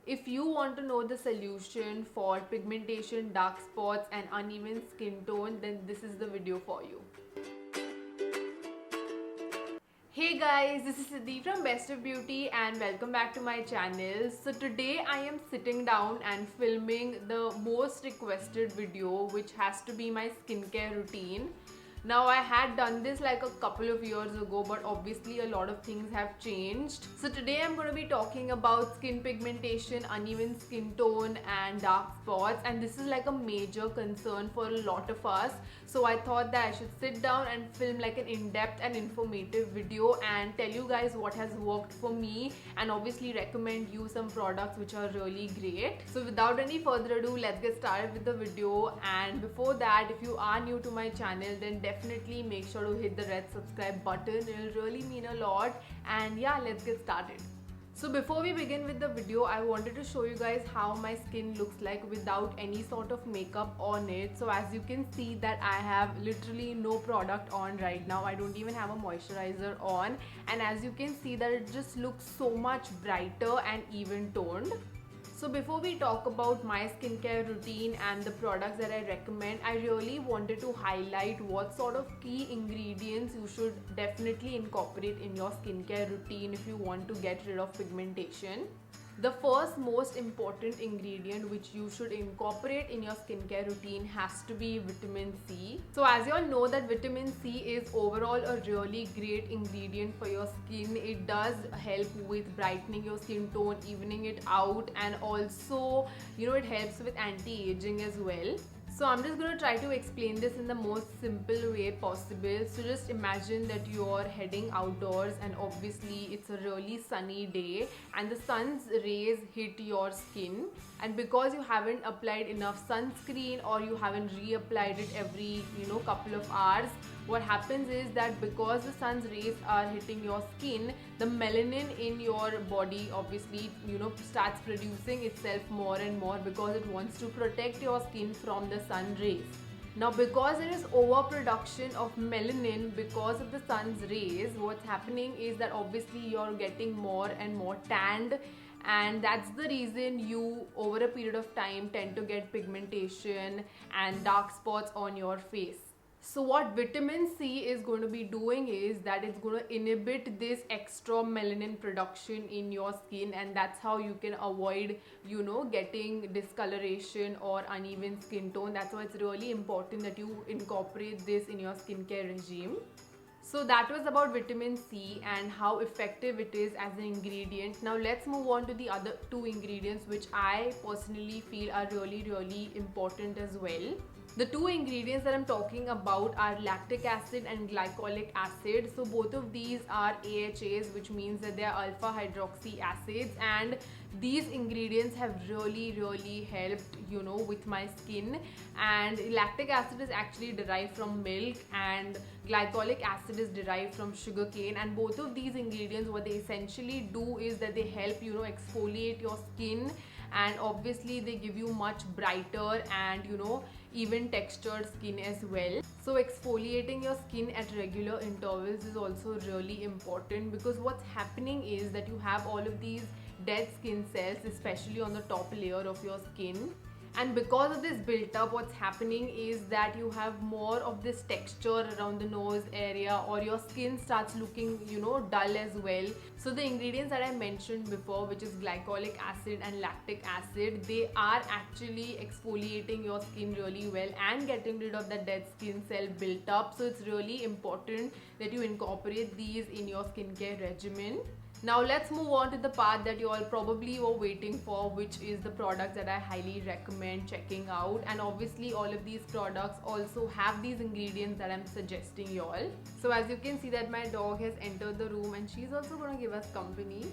If you want to know the solution for pigmentation, dark spots and uneven skin tone, then this is the video for you. Hey guys, this is Siddhi from Best of Beauty and welcome back to my channel. So today I am sitting down and filming the most requested video, which has to be my skincare routine. Now I had done this like a couple of years ago, but obviously a lot of things have changed. So today I'm going to be talking about skin pigmentation, uneven skin tone and dark spots, and this is like a major concern for a lot of us. So I thought that I should sit down and film like an in-depth and informative video and tell you guys what has worked for me and obviously recommend you some products which are really great. So without any further ado, let's get started with the video. And before that, if you are new to my channel, then definitely make sure to hit the red subscribe button. It'll really mean a lot. And yeah, let's get started. So before we begin with the video, I wanted to show you guys how my skin looks like without any sort of makeup on it. So as you can see that I have literally no product on right now. I don't even have a moisturizer on, and as you can see that it just looks so much brighter and even toned. So before we talk about my skincare routine and the products that I recommend, I really wanted to highlight what sort of key ingredients you should definitely incorporate in your skincare routine if you want to get rid of pigmentation. The first most important ingredient which you should incorporate in your skincare routine has to be vitamin C. So as you all know that vitamin C is overall a really great ingredient for your skin. It does help with brightening your skin tone, evening it out, and also it helps with anti-aging as well. So I'm just going to try to explain this in the most simple way possible. So just imagine that you're heading outdoors and obviously it's a really sunny day and the sun's rays hit your skin, and because you haven't applied enough sunscreen or you haven't reapplied it every couple of hours, what happens is that because the sun's rays are hitting your skin, the melanin in your body obviously starts producing itself more and more because it wants to protect your skin from the sun rays. Now because there is overproduction of melanin because of the sun's rays, what's happening is that obviously you're getting more and more tanned, and that's the reason you over a period of time tend to get pigmentation and dark spots on your face. So what vitamin C is going to be doing is that it's going to inhibit this extra melanin production in your skin, and that's how you can avoid getting discoloration or uneven skin tone. That's why it's really important that you incorporate this in your skincare regime. So that was about vitamin C and how effective it is as an ingredient. Now let's move on to the other two ingredients which I personally feel are really important as well. The two ingredients that I'm talking about are lactic acid and glycolic acid. So both of these are AHAs, which means that they are alpha hydroxy acids, and these ingredients have really helped with my skin. And lactic acid is actually derived from milk and glycolic acid is derived from sugarcane, and both of these ingredients, what they essentially do is that they help exfoliate your skin, and obviously they give you much brighter and even textured skin as well. So exfoliating your skin at regular intervals is also really important, because what's happening is that you have all of these dead skin cells, especially on the top layer of your skin. And because of this built up, what's happening is that you have more of this texture around the nose area, or your skin starts looking dull as well. So the ingredients that I mentioned before, which is glycolic acid and lactic acid, they are actually exfoliating your skin really well and getting rid of that dead skin cell built up. So it's really important that you incorporate these in your skincare regimen. Now let's move on to the part that you all probably were waiting for, which is the products that I highly recommend checking out. And obviously all of these products also have these ingredients that I'm suggesting you all. So as you can see that my dog has entered the room and she's also going to give us company.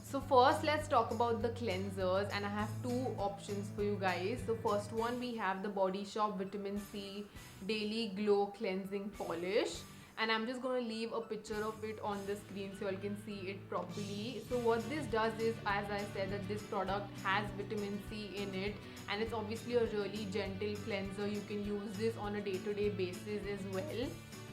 So first let's talk about the cleansers, and I have two options for you guys. So first one, we have the Body Shop Vitamin C Daily Glow Cleansing Polish. And I'm just going to leave a picture of it on the screen so you can see it properly. So what this does is, as I said, that this product has vitamin C in it, and it's obviously a really gentle cleanser. You can use this on a day-to-day basis as well.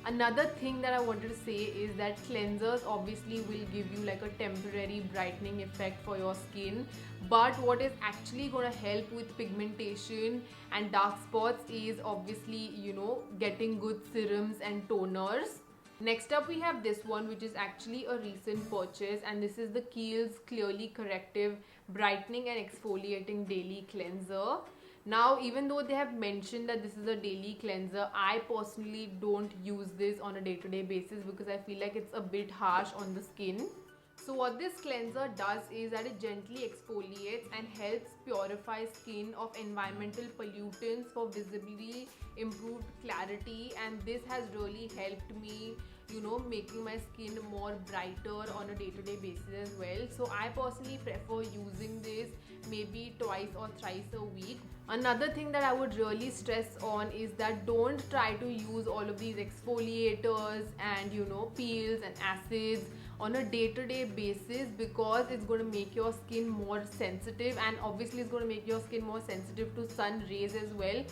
Another thing that I wanted to say is that cleansers obviously will give you like a temporary brightening effect for your skin, but what is actually going to help with pigmentation and dark spots is obviously, you know, getting good serums and toners. Next up we have this one, which is actually a recent purchase, and this is the Kiehl's Clearly Corrective Brightening and Exfoliating Daily Cleanser. Now, even though they have mentioned that this is a daily cleanser, I personally don't use this on a day-to-day basis because I feel like it's a bit harsh on the skin. So what this cleanser does is that it gently exfoliates and helps purify skin of environmental pollutants for visibly improved clarity, and this has really helped me, you know, making my skin more brighter on a day-to-day basis as well. So I personally prefer using this maybe twice or thrice a week. Another thing that I would really stress on is that don't try to use all of these exfoliators and, you know, peels and acids on a day-to-day basis, because it's going to make your skin more sensitive, and obviously it's going to make your skin more sensitive to sun rays as well,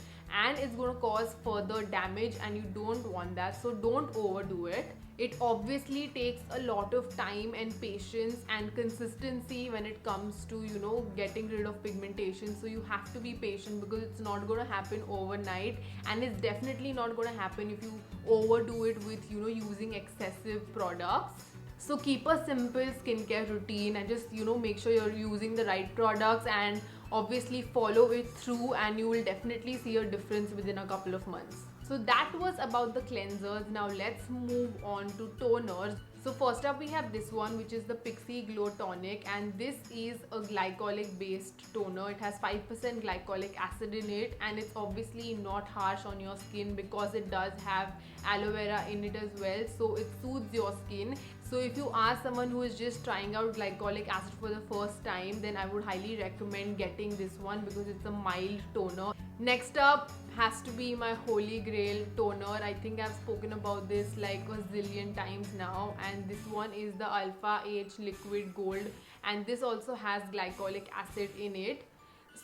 and it's going to cause further damage, and you don't want that. So don't overdo it. It obviously takes a lot of time and patience and consistency when it comes to, you know, getting rid of pigmentation. So you have to be patient because it's not going to happen overnight, and it's definitely not going to happen if you overdo it with, you know, using excessive products. So keep a simple skincare routine and just, you know, make sure you're using the right products and obviously follow it through, and you will definitely see a difference within a couple of months. So that was about the cleansers. Now let's move on to toners. So first up we have this one, which is the Pixi Glow Tonic, and this is a glycolic based toner. It has 5% glycolic acid in it, and it's obviously not harsh on your skin because it does have aloe vera in it as well, so it soothes your skin. So if you are someone who is just trying out glycolic acid for the first time, then I would highly recommend getting this one because it's a mild toner. Next up has to be my holy grail toner. I think I've spoken about this like a zillion times now, and this one is the Alpha H Liquid Gold, and this also has glycolic acid in it.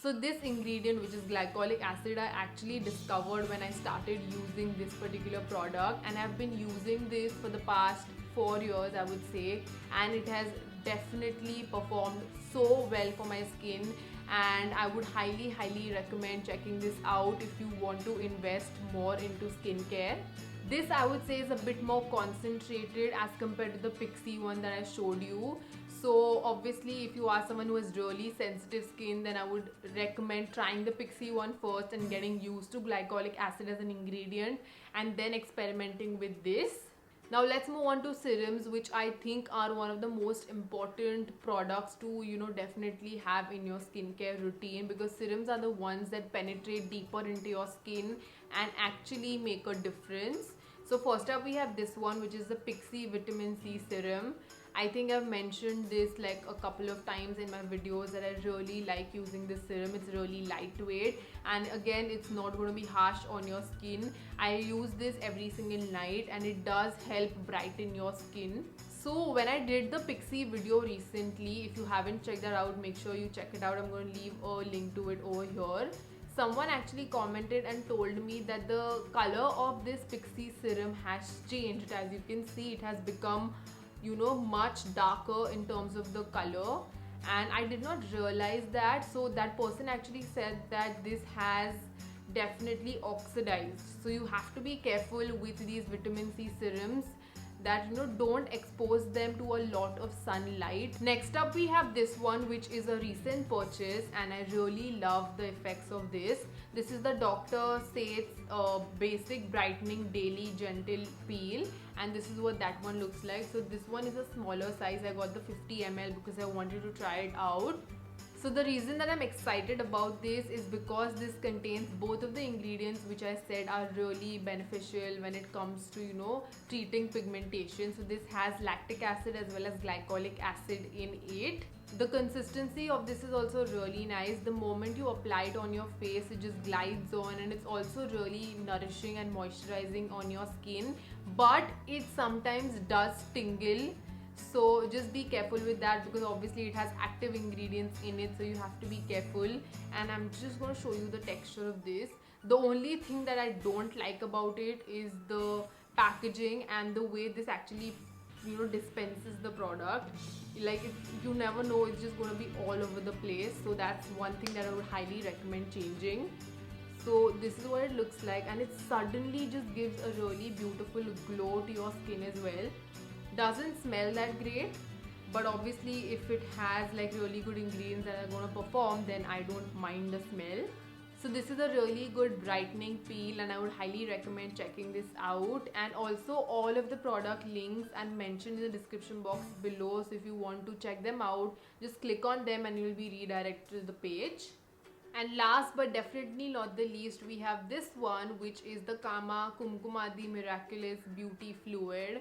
So this ingredient, which is glycolic acid, I actually discovered when I started using this particular product, and I've been using this for the past 4 years, I would say, and it has definitely performed so well for my skin, and I would highly recommend checking this out if you want to invest more into skincare. This, I would say, is a bit more concentrated as compared to the Pixi one that I showed you. So obviously if you are someone who has really sensitive skin, then I would recommend trying the Pixi one first and getting used to glycolic acid as an ingredient, and then experimenting with this. Now let's move on to serums, which I think are one of the most important products to, you know, definitely have in your skincare routine, because serums are the ones that penetrate deeper into your skin and actually make a difference. So first up we have this one, which is the Pixi Vitamin C Serum. I think I've mentioned this like a couple of times in my videos that I really like using this serum. It's really lightweight, and again, it's not going to be harsh on your skin. I use this every single night, and it does help brighten your skin. So when I did the Pixi video recently, if you haven't checked that out, make sure you check it out. I'm going to leave a link to it over here. Someone actually commented and told me that the color of this Pixi serum has changed. As you can see, it has become, you know, much darker in terms of the color, and I did not realize that. So that person actually said that this has definitely oxidized, so you have to be careful with these vitamin C serums that, you know, don't expose them to a lot of sunlight. Next up we have this one, which is a recent purchase, and I really love the effects of this. This is the Dr. Sheth's basic brightening daily gentle peel, and this is what that one looks like. So this one is a smaller size. I got the 50 ml because I wanted to try it out. So the reason that I'm excited about this is because this contains both of the ingredients which I said are really beneficial when it comes to, you know, treating pigmentation. So this has lactic acid as well as glycolic acid in it. The consistency of this is also really nice. The moment you apply it on your face, it just glides on, and it's also really nourishing and moisturizing on your skin, but it sometimes does tingle. So just be careful with that, because obviously it has active ingredients in it, so you have to be careful. And I'm just going to show you the texture of this. The only thing that I don't like about it is the packaging and the way this actually, you know, dispenses the product. Like you never know, it's just going to be all over the place. So that's one thing that I would highly recommend changing. So this is what it looks like, and it suddenly just gives a really beautiful glow to your skin as well. Doesn't smell that great, but obviously if it has like really good ingredients that are going to perform, then I don't mind the smell. So this is a really good brightening peel, and I would highly recommend checking this out. And also all of the product links are mentioned in the description box below, so if you want to check them out, just click on them and you will be redirected to the page. And last but definitely not the least, we have this one, which is the Kama Kumkumadi Miraculous Beauty Fluid.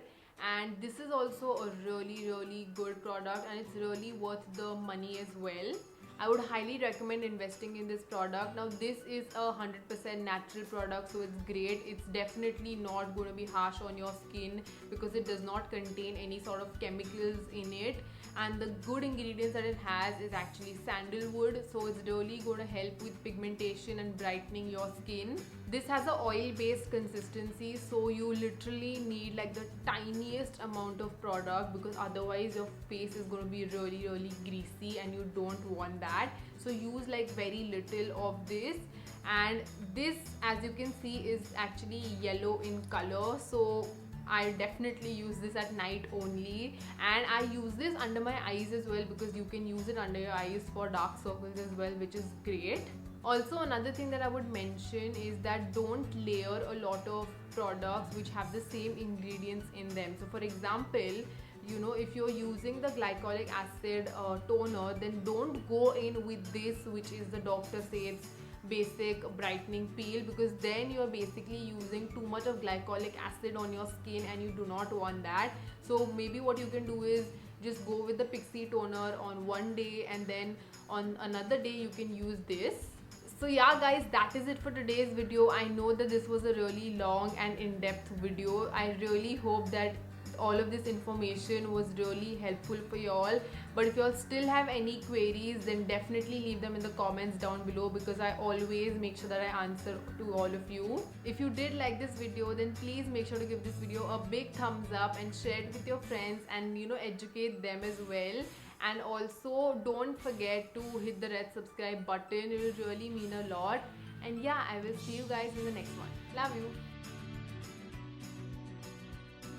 And this is also a really good product, and it's really worth the money as well. I would highly recommend investing in this product. Now this is a 100% natural product, so it's great. It's definitely not going to be harsh on your skin because it does not contain any sort of chemicals in it. And the good ingredients that it has is actually sandalwood, so it's really going to help with pigmentation and brightening your skin. This has a oil based consistency, so you literally need like the tiniest amount of product, because otherwise your face is going to be really greasy and you don't want that. So use like very little of this. And this, as you can see, is actually yellow in color, so I definitely use this at night only. And I use this under my eyes as well, because you can use it under your eyes for dark circles as well, which is great. Also, another thing that I would mention is that don't layer a lot of products which have the same ingredients in them. So for example, you know, if you're using the glycolic acid toner, then don't go in with this, which is the Dr. Save's basic brightening peel, because then you're basically using too much of glycolic acid on your skin and you do not want that. So maybe what you can do is just go with the Pixi toner on one day, and then on another day you can use this. So yeah guys, that is it for today's video. I know that this was a really long and in-depth video. I really hope that all of this information was really helpful for you all. But if you all still have any queries, then definitely leave them in the comments down below, because I always make sure that I answer to all of you. If you did like this video, then please make sure to give this video a big thumbs up and share it with your friends, and you know, educate them as well. And also don't forget to hit the red subscribe button. It will really mean a lot. And yeah, I will see you guys in the next one. Love you.